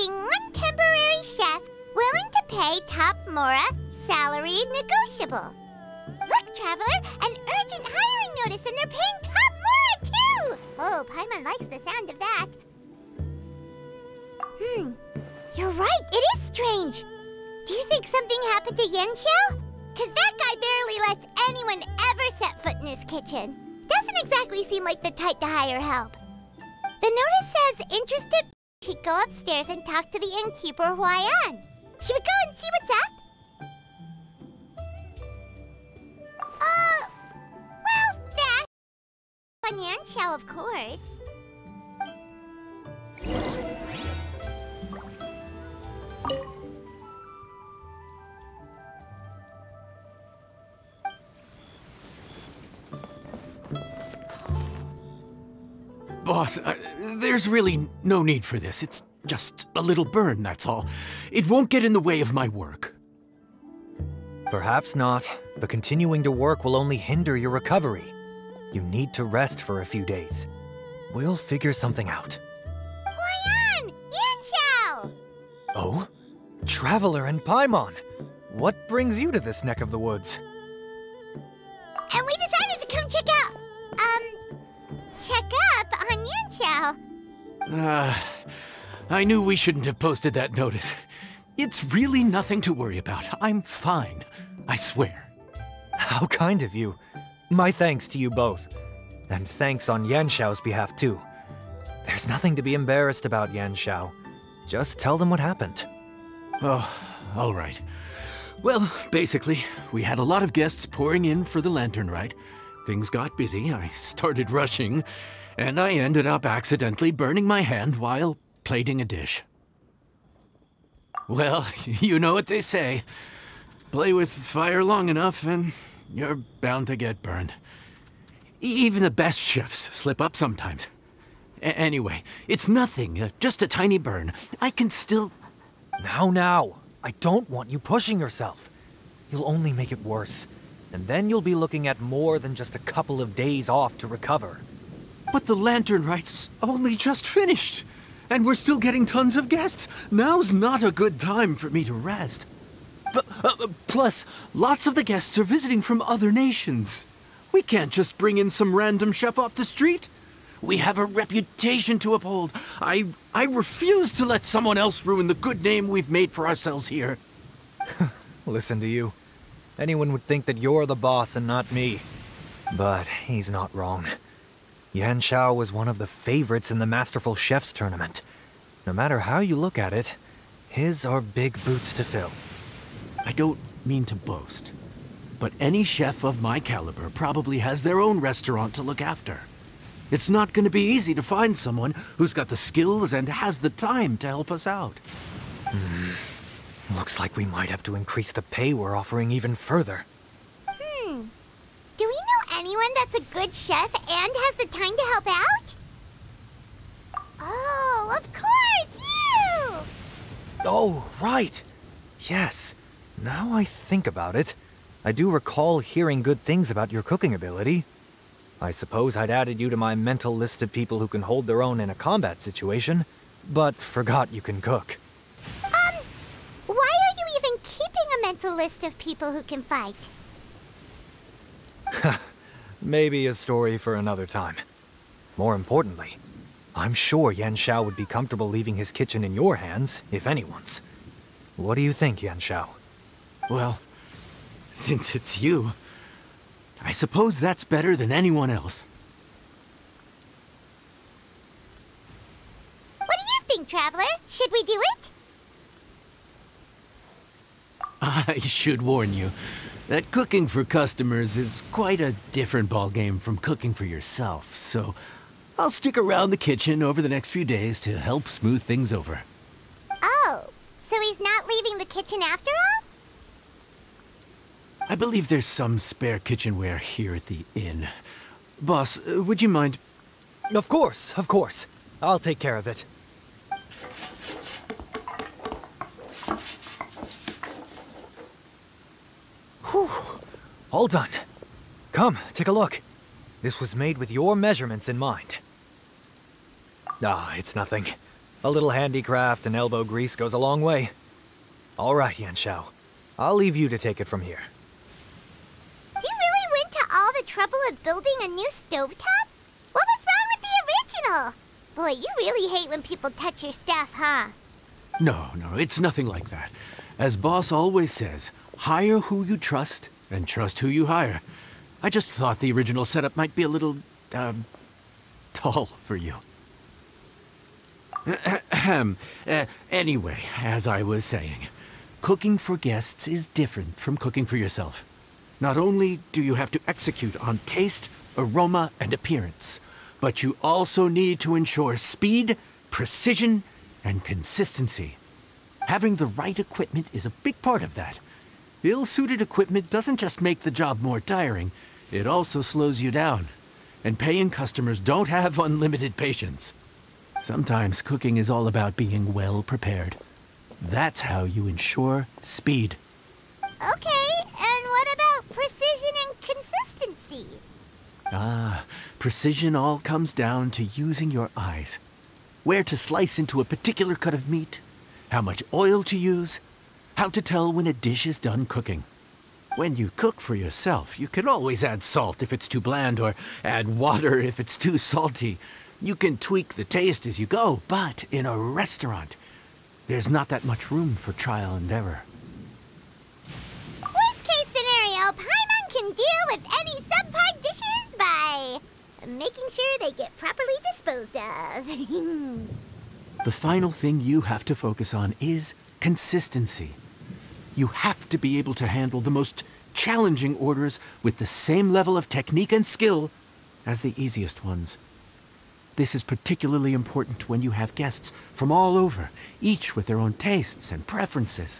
seeking one temporary chef willing to pay top Mora, salary negotiable. Look, Traveler, an urgent hiring notice, and they're paying top Mora, too! Oh, Paimon likes the sound of that. You're right, it is strange. Do you think something happened to Yanxiao? Because that guy barely lets anyone ever set foot in his kitchen. Doesn't exactly seem like the type to hire help. The notice says interested she'd go upstairs and talk to the innkeeper Huayan. Should we go and see what's up? Well, that on Yanxiao, of course. Boss, there's really no need for this. It's just a little burn, that's all. It won't get in the way of my work. Perhaps not, but continuing to work will only hinder your recovery. You need to rest for a few days. We'll figure something out. Huayan! Yanxiao! Oh? Traveler and Paimon! What brings you to this neck of the woods? And we decided to come check up on Yanxiao. I knew we shouldn't have posted that notice. It's really nothing to worry about. I'm fine. I swear. How kind of you. My thanks to you both. And thanks on Yanxiao's behalf, too. There's nothing to be embarrassed about, Yanxiao. Just tell them what happened. Oh, all right. Well, basically, we had a lot of guests pouring in for the lantern ride. Things got busy, I started rushing, and I ended up accidentally burning my hand while plating a dish. Well, you know what they say. Play with fire long enough and you're bound to get burned. Even the best chefs slip up sometimes. Anyway, it's nothing, just a tiny burn. I can still... Now, I don't want you pushing yourself. You'll only make it worse. And then you'll be looking at more than just a couple of days off to recover. But the lantern ride's only just finished. And we're still getting tons of guests. Now's not a good time for me to rest. Plus, lots of the guests are visiting from other nations. We can't just bring in some random chef off the street. We have a reputation to uphold. I refuse to let someone else ruin the good name we've made for ourselves here. Listen to you. Anyone would think that you're the boss and not me. But he's not wrong. Yanxiao was one of the favorites in the Masterful Chefs tournament. No matter how you look at it, his are big boots to fill. I don't mean to boast, but any chef of my caliber probably has their own restaurant to look after. It's not going to be easy to find someone who's got the skills and has the time to help us out. Looks like we might have to increase the pay we're offering even further. Do we know anyone that's a good chef and has the time to help out? Oh, of course, you! Oh, right. Yes. Now I think about it, I do recall hearing good things about your cooking ability. I suppose I'd added you to my mental list of people who can hold their own in a combat situation, but forgot you can cook. Why are you even keeping a mental list of people who can fight? Maybe a story for another time. More importantly, I'm sure Yanxiao would be comfortable leaving his kitchen in your hands, if anyone's. What do you think, Yanxiao? Well, since it's you, I suppose that's better than anyone else. What do you think, Traveler? Should we do it? I should warn you that cooking for customers is quite a different ballgame from cooking for yourself, so I'll stick around the kitchen over the next few days to help smooth things over. Oh, so he's not leaving the kitchen after all? I believe there's some spare kitchenware here at the inn. Boss, would you mind? Of course, of course. I'll take care of it. Whew. All done. Come, take a look. This was made with your measurements in mind. Ah, it's nothing. A little handicraft and elbow grease goes a long way. All right, Yanxiao. I'll leave you to take it from here. You really went to all the trouble of building a new stovetop? What was wrong with the original? Boy, you really hate when people touch your stuff, huh? No, it's nothing like that. As Boss always says, hire who you trust and trust who you hire. I just thought the original setup might be a little, tall for you. Anyway, as I was saying, cooking for guests is different from cooking for yourself. Not only do you have to execute on taste, aroma, and appearance, but you also need to ensure speed, precision, and consistency. Having the right equipment is a big part of that. Ill-suited equipment doesn't just make the job more tiring, it also slows you down. And paying customers don't have unlimited patience. Sometimes cooking is all about being well prepared. That's how you ensure speed. Okay, and what about precision and consistency? Precision all comes down to using your eyes. Where to slice into a particular cut of meat, how much oil to use, how to tell when a dish is done cooking. When you cook for yourself, you can always add salt if it's too bland or add water if it's too salty. You can tweak the taste as you go, but in a restaurant, there's not that much room for trial and error. Worst case scenario, Paimon can deal with any subpar dishes by making sure they get properly disposed of. The final thing you have to focus on is consistency. You have to be able to handle the most challenging orders with the same level of technique and skill as the easiest ones. This is particularly important when you have guests from all over, each with their own tastes and preferences.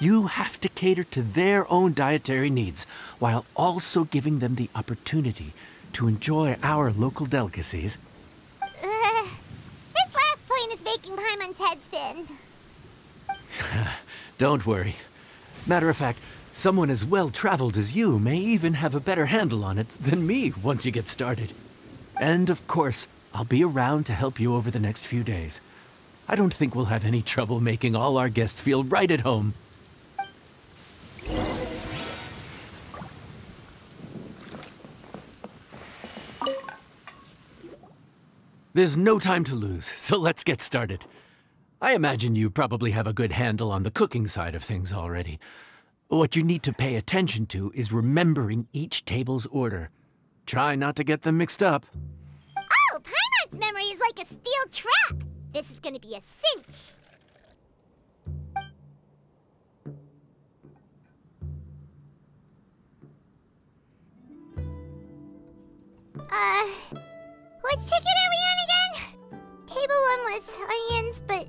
You have to cater to their own dietary needs while also giving them the opportunity to enjoy our local delicacies. This last point is making Paimon's head spin. Don't worry. Matter of fact, someone as well-traveled as you may even have a better handle on it than me once you get started. And of course, I'll be around to help you over the next few days. I don't think we'll have any trouble making all our guests feel right at home. There's no time to lose, so let's get started. I imagine you probably have a good handle on the cooking side of things already. What you need to pay attention to is remembering each table's order. Try not to get them mixed up. Oh, Paimon's memory is like a steel trap. This is gonna be a cinch. Which ticket are we on again? Table 1 was onions, but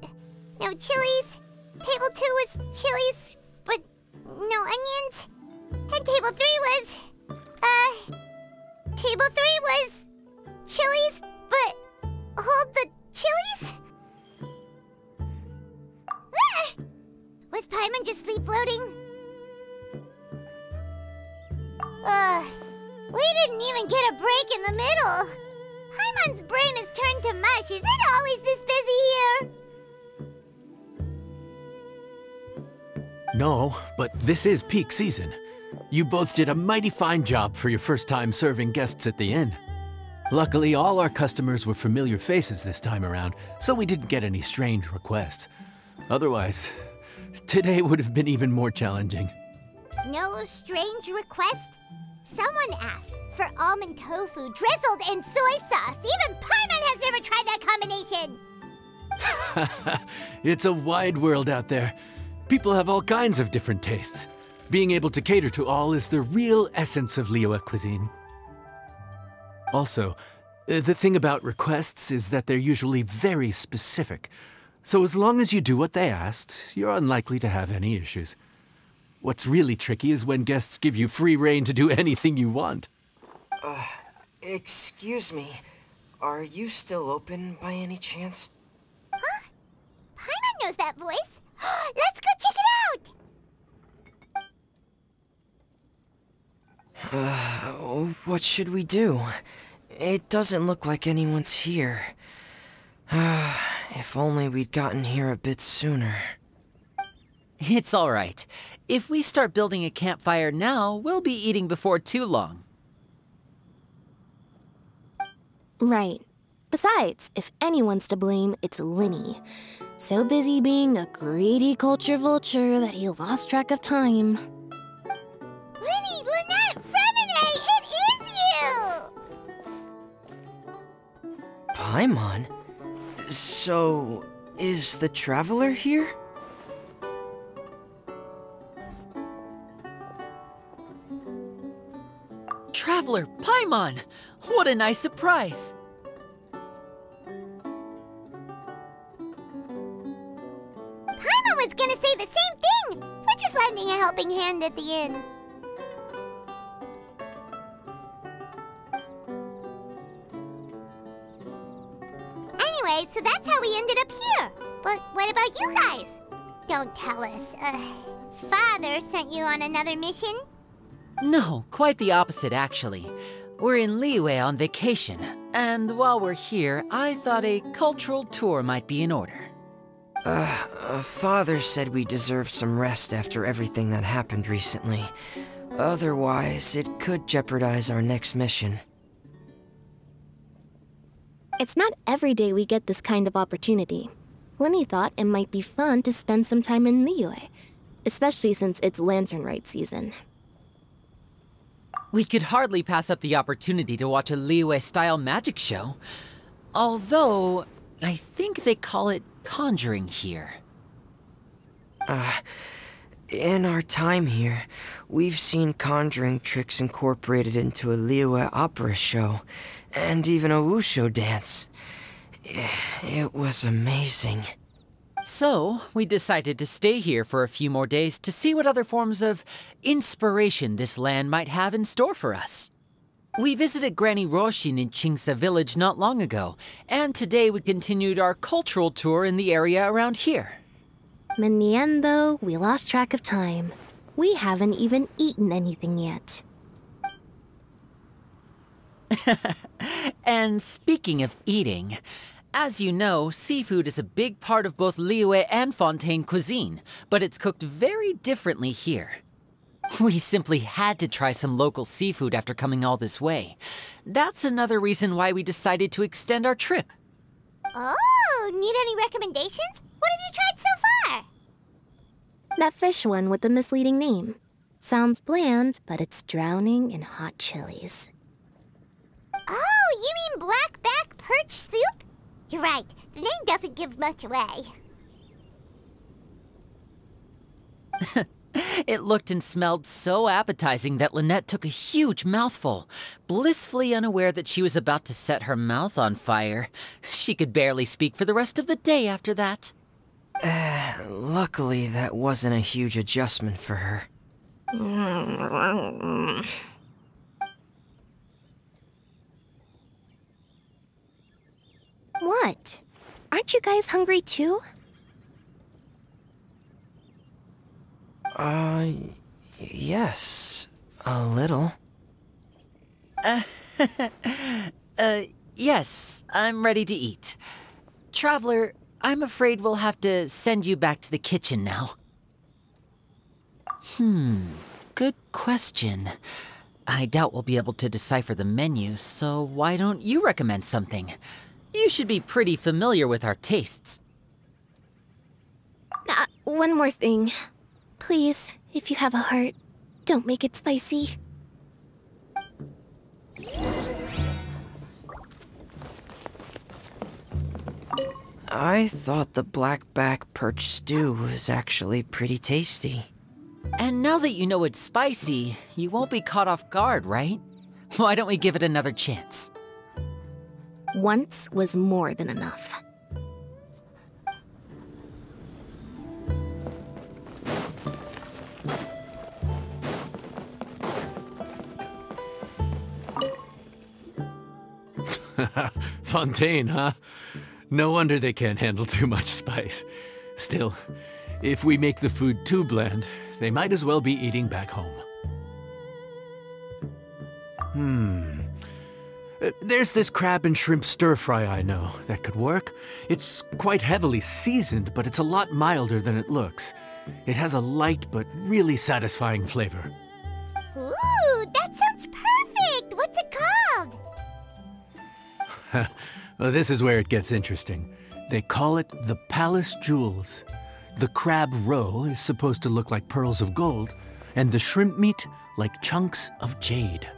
no chilies. Table 2 was chilies, but no onions. And table 3 was, table 3 was chilies, but hold the chilies? Ah! Was Paimon just sleep floating? We didn't even get a break in the middle. Paimon's brain is turned to mush. Is it always this busy here? No, but this is peak season. You both did a mighty fine job for your first time serving guests at the inn. Luckily, all our customers were familiar faces this time around, so we didn't get any strange requests. Otherwise, today would have been even more challenging. No strange request? Someone asked for almond tofu drizzled in soy sauce. Even Paimon has never tried that combination. It's a wide world out there. People have all kinds of different tastes. Being able to cater to all is the real essence of Liyue cuisine. Also, the thing about requests is that they're usually very specific. So as long as you do what they asked, you're unlikely to have any issues. What's really tricky is when guests give you free rein to do anything you want. Excuse me. Are you still open by any chance? Huh? Paimon knows that voice. Let's go check it out! What should we do? It doesn't look like anyone's here. If only we'd gotten here a bit sooner. It's alright. If we start building a campfire now, we'll be eating before too long. Right. Besides, if anyone's to blame, it's Linny. So busy being a greedy culture vulture that he lost track of time. Linny, Lynette, Fremine, it is you! Paimon? So, is the Traveler here? Traveler Paimon! What a nice surprise! Paimon was gonna say the same thing! We're just lending a helping hand at the inn. Anyway, so that's how we ended up here. But what about you guys? Don't tell us. Father sent you on another mission? No, quite the opposite actually. We're in Liyue on vacation, and while we're here, I thought a cultural tour might be in order. Father said we deserve some rest after everything that happened recently. Otherwise, it could jeopardize our next mission. It's not every day we get this kind of opportunity. Linny thought it might be fun to spend some time in Liyue, especially since it's Lantern Rite season. We could hardly pass up the opportunity to watch a Liyue-style magic show. Although, I think they call it conjuring here. In our time here, we've seen conjuring tricks incorporated into a Liyue opera show, and even a wushu dance. It was amazing. So, we decided to stay here for a few more days to see what other forms of inspiration this land might have in store for us. We visited Granny Roshin in Chingsa village not long ago, and today we continued our cultural tour in the area around here. In the end, though, we lost track of time. We haven't even eaten anything yet. And speaking of eating, as you know, seafood is a big part of both Liyue and Fontaine cuisine, but it's cooked very differently here. We simply had to try some local seafood after coming all this way. That's another reason why we decided to extend our trip. Oh, need any recommendations? What have you tried so far? That fish one with the misleading name. Sounds bland, but it's drowning in hot chilies. Oh, you mean blackback perch soup? You're right, the name doesn't give much away. It looked and smelled so appetizing that Lynette took a huge mouthful, blissfully unaware that she was about to set her mouth on fire. She could barely speak for the rest of the day after that. Luckily, that wasn't a huge adjustment for her. What? Aren't you guys hungry too? Yes, a little. Yes, I'm ready to eat. Traveler, I'm afraid we'll have to send you back to the kitchen now. Good question. I doubt we'll be able to decipher the menu, so why don't you recommend something? You should be pretty familiar with our tastes. One more thing. Please, if you have a heart, don't make it spicy. I thought the blackback perch stew was actually pretty tasty. And now that you know it's spicy, you won't be caught off guard, right? Why don't we give it another chance? Once was more than enough. Fontaine, huh? No wonder they can't handle too much spice. Still, if we make the food too bland, they might as well be eating back home. There's this crab and shrimp stir-fry I know that could work. It's quite heavily seasoned, but it's a lot milder than it looks. It has a light but really satisfying flavor. Ooh, that sounds perfect! What's it called? Well, this is where it gets interesting. They call it the Palace Jewels. The crab roe is supposed to look like pearls of gold, and the shrimp meat like chunks of jade.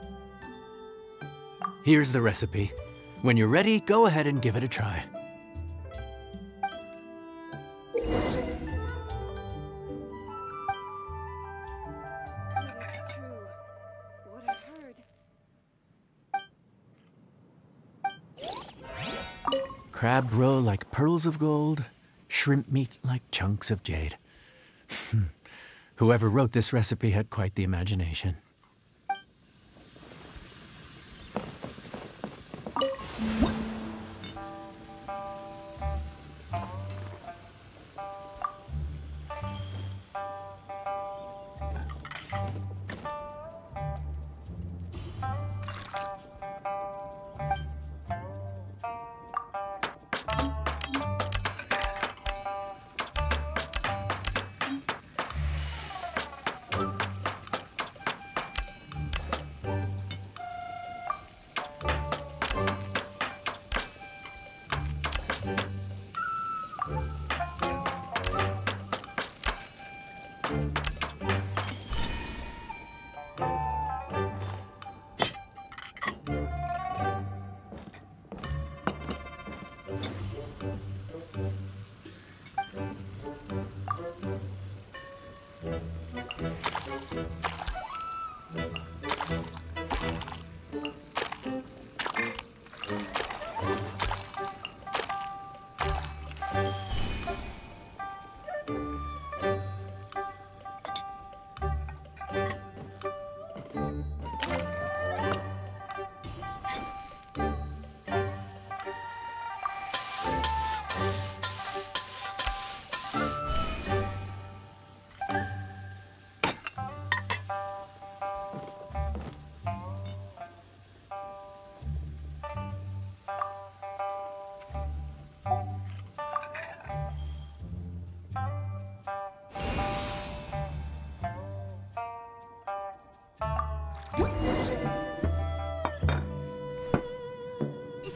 Here's the recipe. When you're ready, go ahead and give it a try. Crab roe like pearls of gold, shrimp meat like chunks of jade. Whoever wrote this recipe had quite the imagination.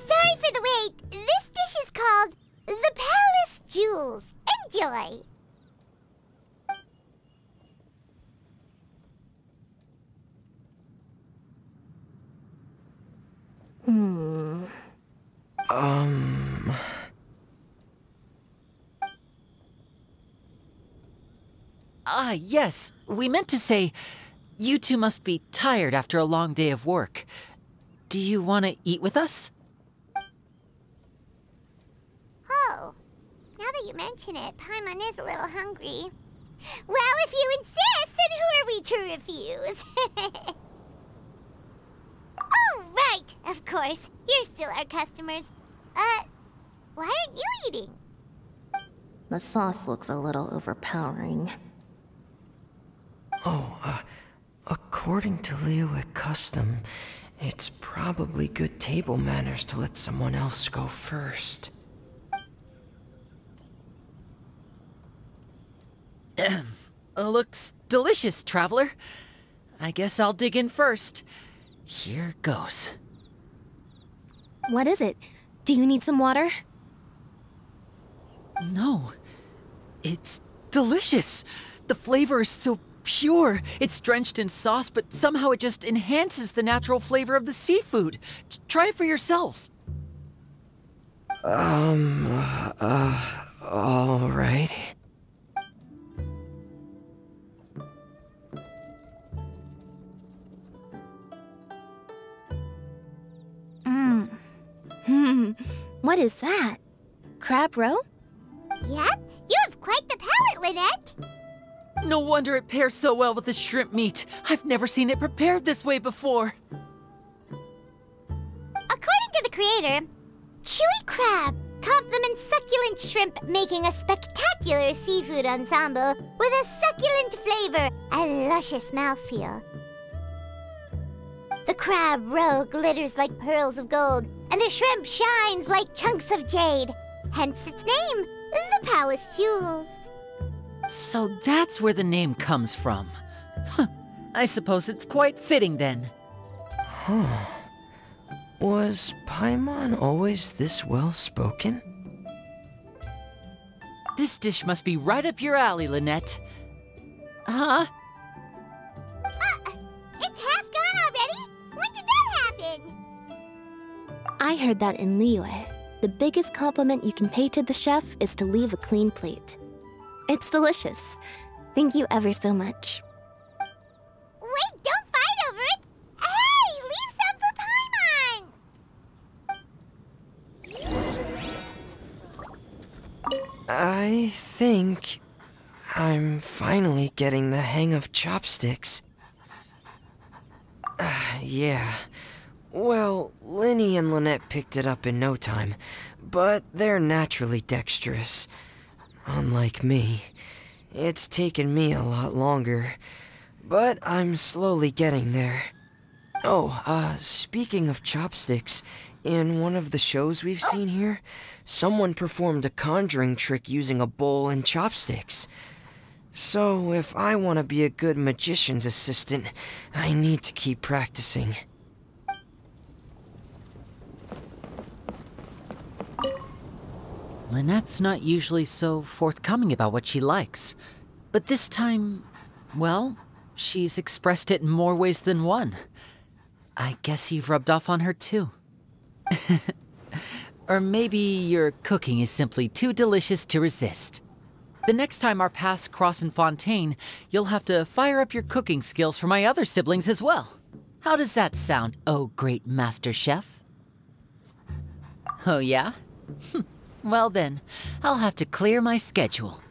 Sorry for the wait. This dish is called the Palace Jewels. Enjoy! Ah, yes. We meant to say, you two must be tired after a long day of work. Do you want to eat with us? Oh, now that you mention it, Paimon is a little hungry. Well, if you insist, then who are we to refuse? Oh, right, of course. You're still our customers. Why aren't you eating? The sauce looks a little overpowering. According to Liyue custom, it's probably good table manners to let someone else go first. Looks delicious, traveler. I guess I'll dig in first. Here goes. What is it? Do you need some water? No. It's delicious. The flavor is so pure. It's drenched in sauce, but somehow it just enhances the natural flavor of the seafood. Try it for yourselves. All right. What is that? Crab roe? Yep, you have quite the palate, Lynette. No wonder it pairs so well with the shrimp meat. I've never seen it prepared this way before. According to the creator, chewy crab complements succulent shrimp, making a spectacular seafood ensemble with a succulent flavor and luscious mouthfeel. The crab roe glitters like pearls of gold, and the shrimp shines like chunks of jade. Hence its name, the Palace Jewels. So that's where the name comes from. Huh. I suppose it's quite fitting then. Huh. Was Paimon always this well-spoken? This dish must be right up your alley, Lynette. Huh? It's half gone already? When did that happen? I heard that in Liyue, the biggest compliment you can pay to the chef is to leave a clean plate. It's delicious. Thank you ever so much. Wait, don't fight over it! Hey, leave some for Paimon! I think I'm finally getting the hang of chopsticks. Yeah. Well, Linny and Lynette picked it up in no time, but they're naturally dexterous. Unlike me, it's taken me a lot longer, but I'm slowly getting there. Oh, speaking of chopsticks, in one of the shows we've seen here, someone performed a conjuring trick using a bowl and chopsticks. So, if I want to be a good magician's assistant, I need to keep practicing. Lynette's not usually so forthcoming about what she likes. But this time, well, she's expressed it in more ways than one. I guess you've rubbed off on her too. Or maybe your cooking is simply too delicious to resist. The next time our paths cross in Fontaine, you'll have to fire up your cooking skills for my other siblings as well. How does that sound, oh great master chef? Oh yeah? Well then, I'll have to clear my schedule.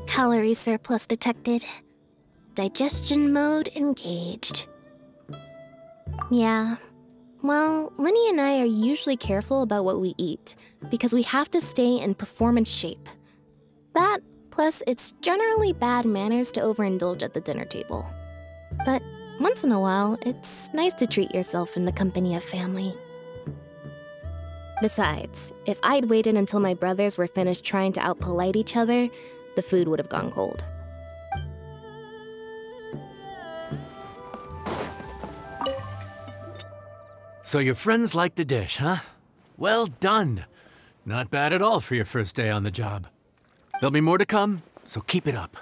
Calorie surplus detected. Digestion mode engaged. Yeah. Well, Linny and I are usually careful about what we eat, because we have to stay in performance shape. That, plus it's generally bad manners to overindulge at the dinner table. But once in a while, it's nice to treat yourself in the company of family. Besides, if I'd waited until my brothers were finished trying to out-polite each other, the food would have gone cold. So your friends like the dish, huh? Well done. Not bad at all for your first day on the job. There'll be more to come, so keep it up.